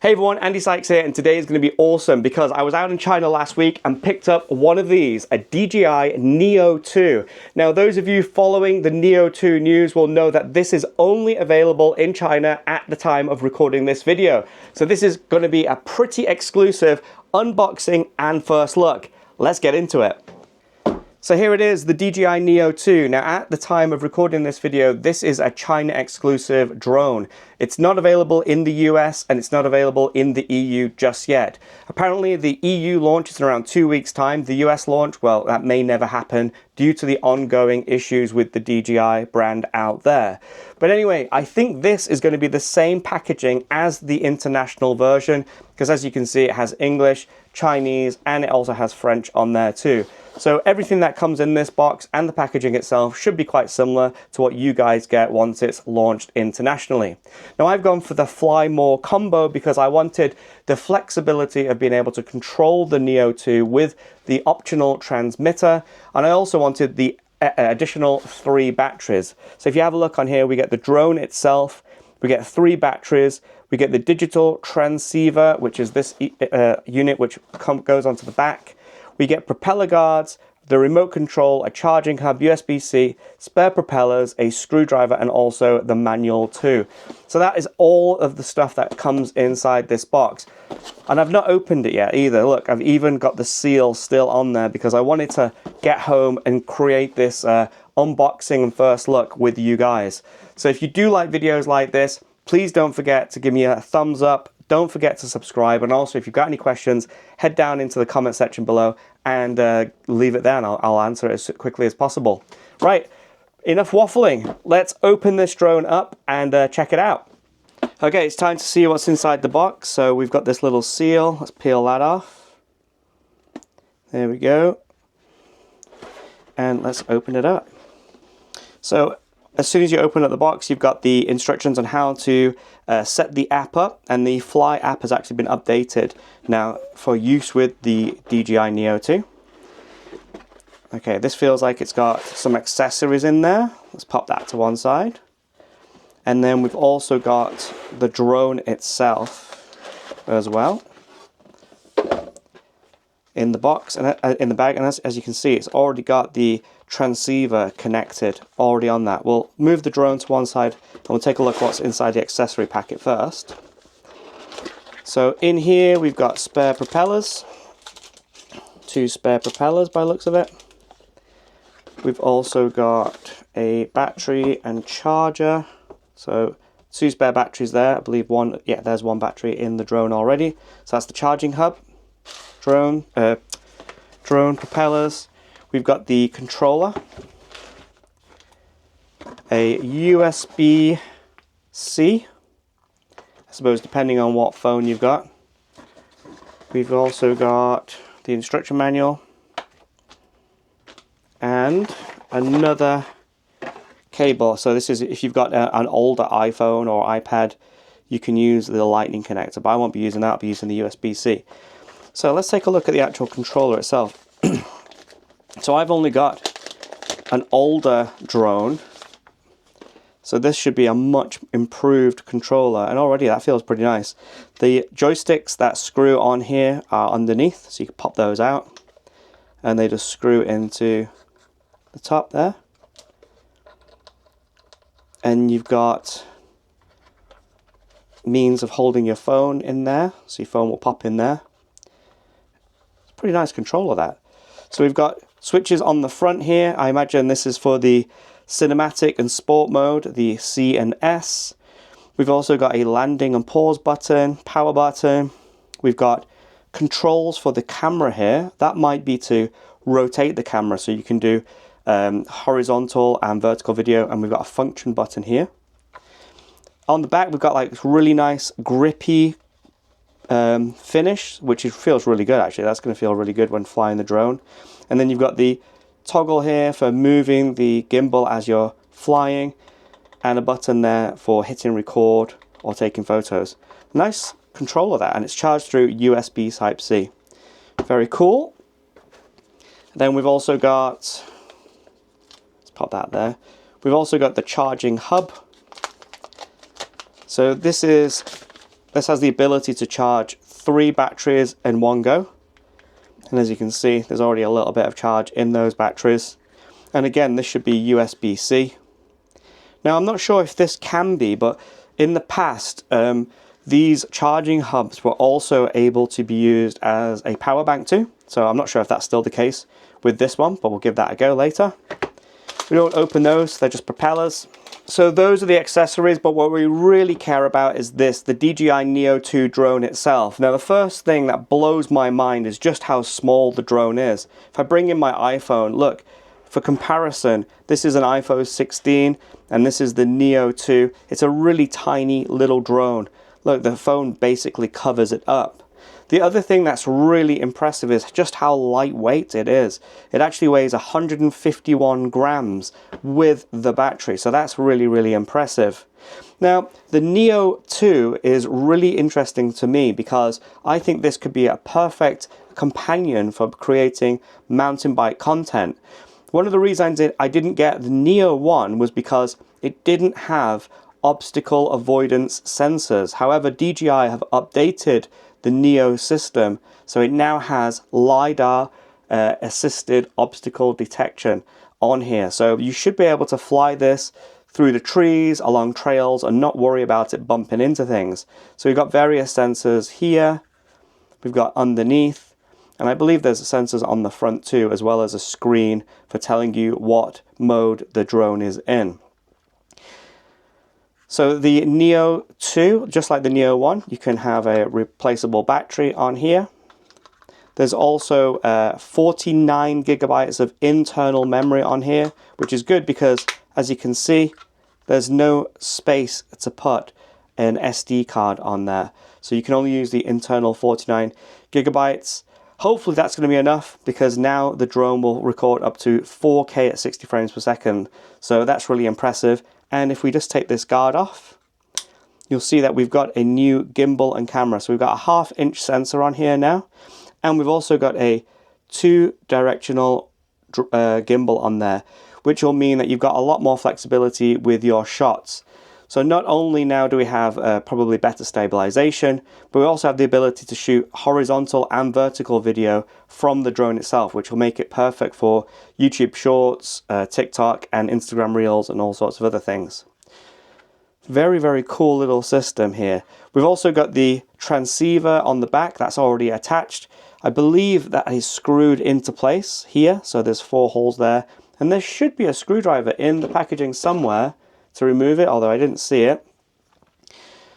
Hey everyone, Andy Sykes here, and today is going to be awesome because I was out in China last week and picked up one of these, a DJI Neo 2. Now, those of you following the Neo 2 news will know that this is only available in China at the time of recording this video. So this is going to be a pretty exclusive unboxing and first look. Let's get into it. So here it is, the DJI Neo 2. Now at the time of recording this video, this is a China exclusive drone. It's not available in the US and it's not available in the EU just yet. Apparently the EU launch is in around 2 weeks time. The US launch, well, that may never happen due to the ongoing issues with the DJI brand out there. But anyway, I think this is going to be the same packaging as the international version because as you can see, it has English, Chinese, and it also has French on there too. So everything that comes in this box and the packaging itself should be quite similar to what you guys get once it's launched internationally. Now I've gone for the Fly More combo because I wanted the flexibility of being able to control the Neo 2 with the optional transmitter, and I also wanted the additional 3 batteries. So if you have a look on here, we get the drone itself, we get 3 batteries, we get the digital transceiver, which is this unit which goes onto the back. We get propeller guards, the remote control, a charging hub, USB-C, spare propellers, a screwdriver, and also the manual too. So that is all of the stuff that comes inside this box. And I've not opened it yet either. Look, I've even got the seal still on there because I wanted to get home and create this unboxing and first look with you guys. So if you do like videos like this, please don't forget to give me a thumbs up. Don't forget to subscribe, and also if you've got any questions, head down into the comment section below and leave it there and I'll answer it as quickly as possible. Right, enough waffling. Let's open this drone up and check it out. Okay, it's time to see what's inside the box. So we've got this little seal. Let's peel that off. There we go. And let's open it up. So as soon as you open up the box, you've got the instructions on how to set the app up, and the Fly app has actually been updated now for use with the DJI Neo 2. Okay, this feels like it's got some accessories in there. Let's pop that to one side. And then we've also got the drone itself as well in the box and in the bag, and as you can see, it's already got the transceiver connected already on that. We'll move the drone to one side and we'll take a look what's inside the accessory packet first. So in here we've got spare propellers, 2 spare propellers by the looks of it. We've also got a battery and charger, so 2 spare batteries there. I believe one, yeah, there's one battery in the drone already. So that's the charging hub, drone propellers. We've got the controller, a USB-C, I suppose depending on what phone you've got. We've also got the instruction manual and another cable. So this is if you've got an older iPhone or iPad, you can use the lightning connector, but I won't be using that, I'll be using the USB-C. So let's take a look at the actual controller itself. So I've only got an older drone, so this should be a much improved controller, and already that feels pretty nice. The joysticks that screw on here are underneath, so you can pop those out and they just screw into the top there. And you've got means of holding your phone in there, so your phone will pop in there. It's a pretty nice controller, that. So we've got switches on the front here. I imagine this is for the cinematic and sport mode, the C and S. We've also got a landing and pause button, power button. We've got controls for the camera here. That might be to rotate the camera so you can do horizontal and vertical video, and we've got a function button here. On the back we've got like really nice grippy finish, which feels really good actually. That's going to feel really good when flying the drone. And then you've got the toggle here for moving the gimbal as you're flying, and a button there for hitting record or taking photos. Nice control of that, and it's charged through USB Type-C. Very cool. Then we've also got, let's pop that there, we've also got the charging hub. So this is This has the ability to charge 3 batteries in one go. And as you can see, there's already a little bit of charge in those batteries. And again, this should be USB-C. Now, I'm not sure if this can be, but in the past, these charging hubs were also able to be used as a power bank too. So I'm not sure if that's still the case with this one, but we'll give that a go later. We don't open those, they're just propellers. So those are the accessories, but what we really care about is this, the DJI Neo 2 drone itself. Now the first thing that blows my mind is just how small the drone is. If I bring in my iPhone, look, for comparison, this is an iPhone 16 and this is the Neo 2. It's a really tiny little drone. Look, the phone basically covers it up. The other thing that's really impressive is just how lightweight it is. It actually weighs 151 grams with the battery, so that's really, really impressive. Now, the Neo 2 is really interesting to me because I think this could be a perfect companion for creating mountain bike content. One of the reasons I didn't get the Neo 1 was because it didn't have obstacle avoidance sensors. However, DJI have updated the Neo system, so it now has LiDAR assisted obstacle detection on here. So you should be able to fly this through the trees, along trails, and not worry about it bumping into things. So we've got various sensors here, we've got underneath, and I believe there's sensors on the front too, as well as a screen for telling you what mode the drone is in. So the Neo 2, just like the Neo 1, you can have a replaceable battery on here. There's also 49 gigabytes of internal memory on here, which is good because, as you can see, there's no space to put an SD card on there. So you can only use the internal 49 gigabytes. Hopefully that's going to be enough because now the drone will record up to 4K at 60 frames per second. So that's really impressive. And if we just take this guard off, you'll see that we've got a new gimbal and camera. So we've got a 1/2 inch sensor on here now. And we've also got a 2-directional gimbal on there, which will mean that you've got a lot more flexibility with your shots. So not only now do we have probably better stabilization, but we also have the ability to shoot horizontal and vertical video from the drone itself, which will make it perfect for YouTube Shorts, TikTok and Instagram Reels and all sorts of other things. Very, very cool little system here. We've also got the transceiver on the back that's already attached. I believe that is screwed into place here, so there's 4 holes there. And there should be a screwdriver in the packaging somewhere to remove it, although I didn't see it.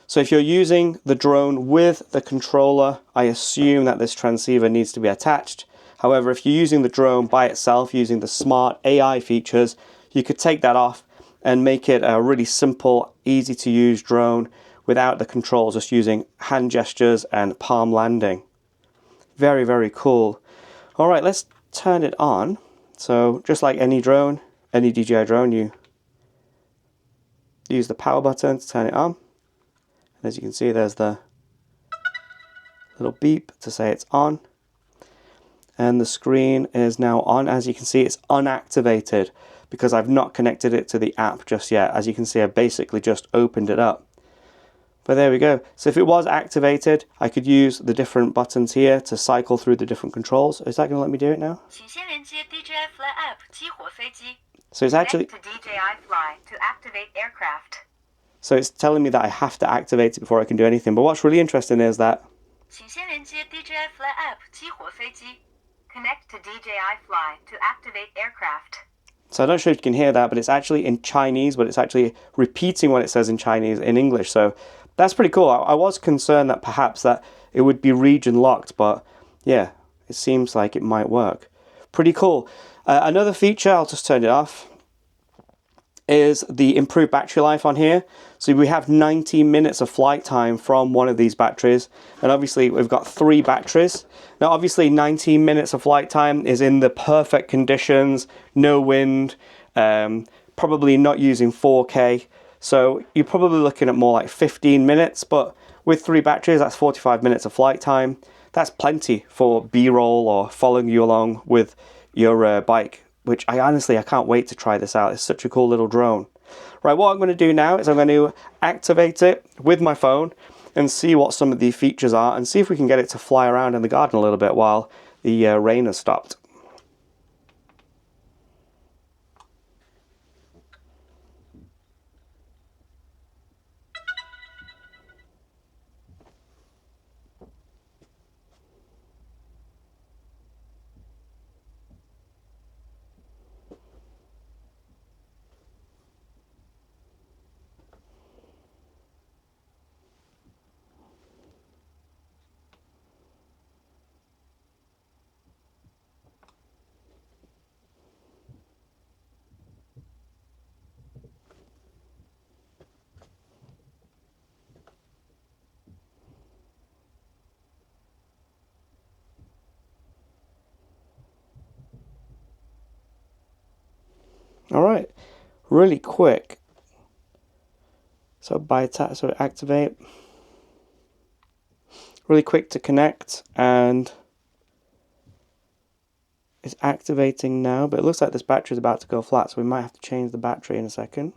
So if you're using the drone with the controller, I assume that this transceiver needs to be attached. However, if you're using the drone by itself, using the smart AI features, you could take that off and make it a really simple, easy to use drone without the controls, just using hand gestures and palm landing. Very, very cool. All right, let's turn it on. So just like any drone, any DJI drone, you use the power button to turn it on. And as you can see, there's the little beep to say it's on. And the screen is now on. As you can see, it's unactivated because I've not connected it to the app just yet. As you can see, I've basically just opened it up. But there we go. So if it was activated, I could use the different buttons here to cycle through the different controls. Is that going to let me do it now? So it's actually to DJI Fly to activate aircraft. So it's telling me that I have to activate it before I can do anything. But what's really interesting is that connect to DJI Fly to activate aircraft. So I'm not sure if you can hear that, but it's actually in Chinese, but it's actually repeating what it says in Chinese in English. So that's pretty cool. I was concerned that perhaps that it would be region locked, but yeah, it seems like it might work. Pretty cool. Another feature, I'll just turn it off, is the improved battery life on here. So we have 90 minutes of flight time from one of these batteries. And obviously we've got 3 batteries. Now obviously 19 minutes of flight time is in the perfect conditions, no wind, probably not using 4K. So you're probably looking at more like 15 minutes, but with 3 batteries, that's 45 minutes of flight time. That's plenty for B-roll or following you along with your bike, which I can't wait to try this out. It's such a cool little drone. Right, what I'm going to do now is I'm going to activate it with my phone, and see what some of the features are and see if we can get it to fly around in the garden a little bit while the rain has stopped. All right, really quick. So by tap, so activate. Really quick to connect, and it's activating now, but it looks like this battery is about to go flat, so we might have to change the battery in a second.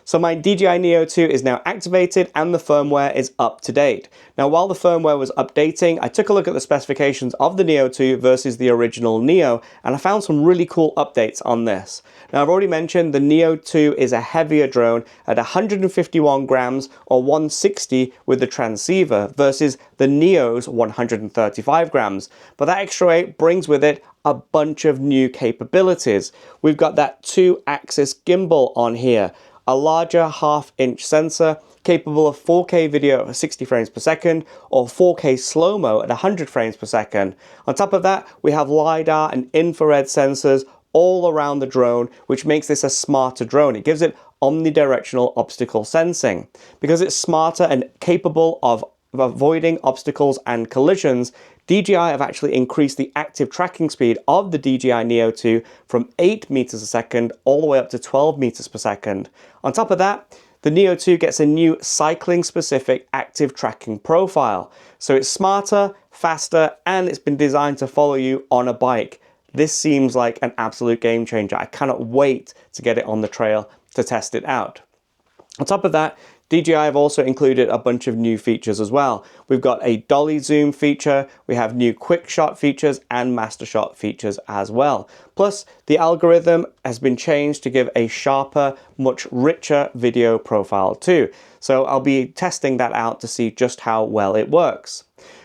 So my DJI Neo 2 is now activated and the firmware is up to date. Now, while the firmware was updating, I took a look at the specifications of the Neo 2 versus the original Neo, and I found some really cool updates on this. Now, I've already mentioned the Neo 2 is a heavier drone at 151 grams or 160 with the transceiver versus the Neo's 135 grams. But that extra weight brings with it a bunch of new capabilities. We've got that 2-axis gimbal on here, a larger 1/2-inch sensor capable of 4K video at 60 frames per second or 4K slow-mo at 100 frames per second. On top of that, we have LiDAR and infrared sensors all around the drone, which makes this a smarter drone. It gives it omnidirectional obstacle sensing. Because it's smarter and capable of avoiding obstacles and collisions, DJI have actually increased the active tracking speed of the DJI Neo 2 from 8 meters a second all the way up to 12 meters per second. On top of that, the Neo 2 gets a new cycling-specific active tracking profile. So it's smarter, faster, and it's been designed to follow you on a bike. This seems like an absolute game changer. I cannot wait to get it on the trail to test it out. On top of that, DJI have also included a bunch of new features as well. We've got a dolly zoom feature, we have new quick shot features and master shot features as well. Plus, the algorithm has been changed to give a sharper, much richer video profile too. So I'll be testing that out to see just how well it works.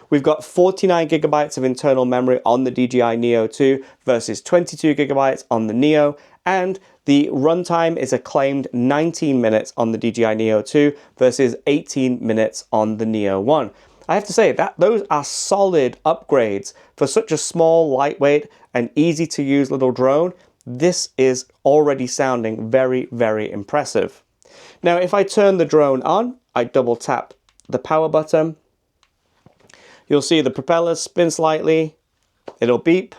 We've got 49 gigabytes of internal memory on the DJI Neo 2 versus 22 gigabytes on the Neo, and the runtime is a claimed 19 minutes on the DJI Neo 2 versus 18 minutes on the Neo 1. I have to say that those are solid upgrades for such a small, lightweight, and easy to use little drone. This is already sounding very, very impressive. Now, if I turn the drone on, I double tap the power button, you'll see the propellers spin slightly, it'll beep,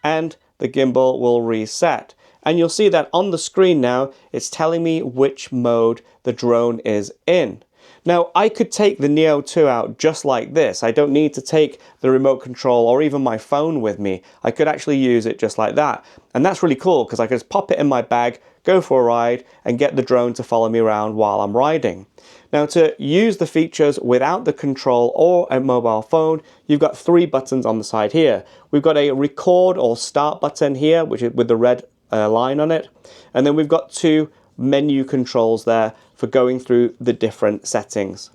and the gimbal will reset. And you'll see that on the screen now, it's telling me which mode the drone is in. Now, I could take the Neo 2 out just like this. I don't need to take the remote control or even my phone with me. I could actually use it just like that. And that's really cool because I can just pop it in my bag, go for a ride, and get the drone to follow me around while I'm riding. Now, to use the features without the control or a mobile phone, you've got 3 buttons on the side here. We've got a record or start button here, which is with the red line on it. And then we've got 2 menu controls there for going through the different settings.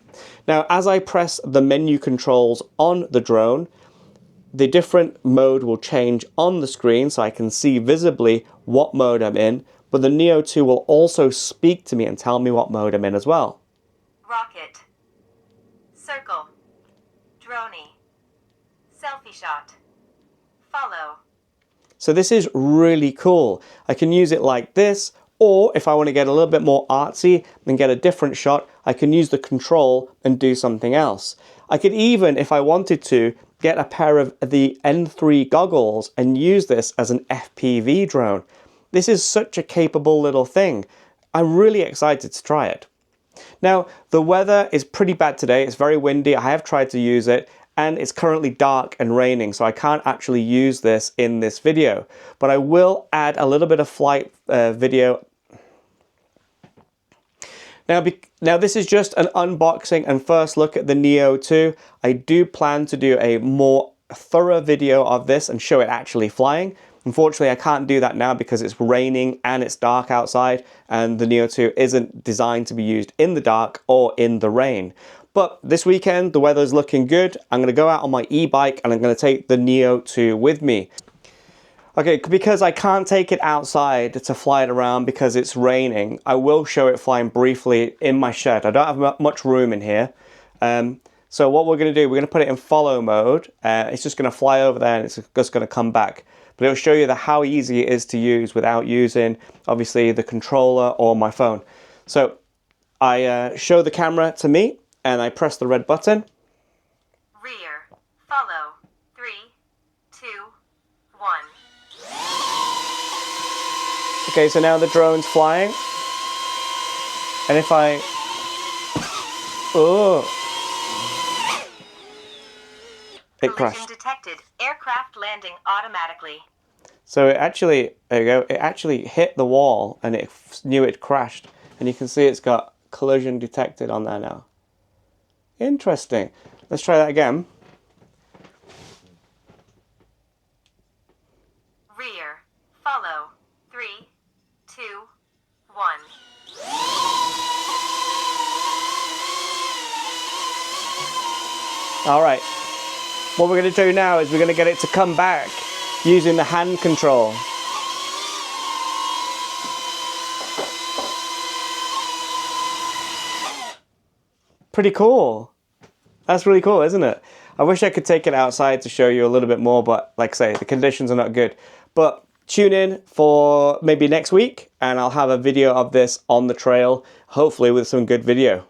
Now, as I press the menu controls on the drone, the different mode will change on the screen so I can see visibly what mode I'm in, but the Neo 2 will also speak to me and tell me what mode I'm in as well. Rocket, circle, droney, selfie shot, follow. So this is really cool. I can use it like this, or if I want to get a little bit more artsy and get a different shot, I can use the control and do something else. I could even, if I wanted to, get a pair of the N3 goggles and use this as an FPV drone. This is such a capable little thing. I'm really excited to try it. Now, the weather is pretty bad today. It's very windy. I have tried to use it, and it's currently dark and raining, so I can't actually use this in this video. But I will add a little bit of flight video. Now this is just an unboxing and first look at the Neo 2. I do plan to do a more thorough video of this and show it actually flying. Unfortunately, I can't do that now because it's raining and it's dark outside, and the Neo 2 isn't designed to be used in the dark or in the rain. But this weekend, the weather's looking good. I'm going to go out on my e-bike and I'm going to take the Neo 2 with me. Okay, because I can't take it outside to fly it around because it's raining, I will show it flying briefly in my shed. I don't have much room in here. So what we're going to do, we're going to put it in follow mode. It's just going to fly over there and it's just going to come back. But it'll show you how easy it is to use without using, obviously, the controller or my phone. So I show the camera to me and I press the red button. Rear. Follow. 3, 2, 1. Okay, so now the drone's flying. And if I... Oh! It crashed. Collision detected. Aircraft landing automatically. So it actually, there you go, it actually hit the wall and it knew it crashed. And you can see it's got collision detected on there now. Interesting. Let's try that again. Rear. Follow. 3, 2, 1. All right. What we're going to do now is we're going to get it to come back using the hand control. Pretty cool. That's really cool, isn't it? I wish I could take it outside to show you a little bit more, but like I say, the conditions are not good. But tune in for maybe next week and I'll have a video of this on the trail, hopefully with some good video.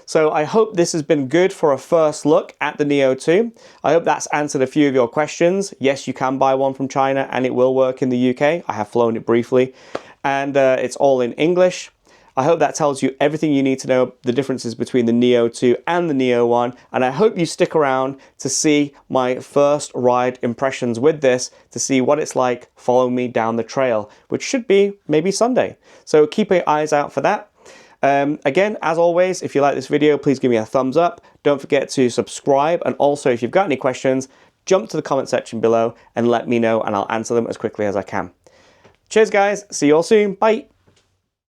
So I hope this has been good for a first look at the Neo 2. I hope that's answered a few of your questions. Yes, you can buy one from China and it will work in the UK. I have flown it briefly and it's all in English. I hope that tells you everything you need to know, the differences between the Neo 2 and the Neo 1. And I hope you stick around to see my first ride impressions with this, to see what it's like following me down the trail, which should be maybe Sunday. So keep your eyes out for that. Again, as always, if you like this video, please give me a thumbs up. Don't forget to subscribe. And also, if you've got any questions, jump to the comment section below and let me know and I'll answer them as quickly as I can. Cheers, guys. See you all soon. Bye.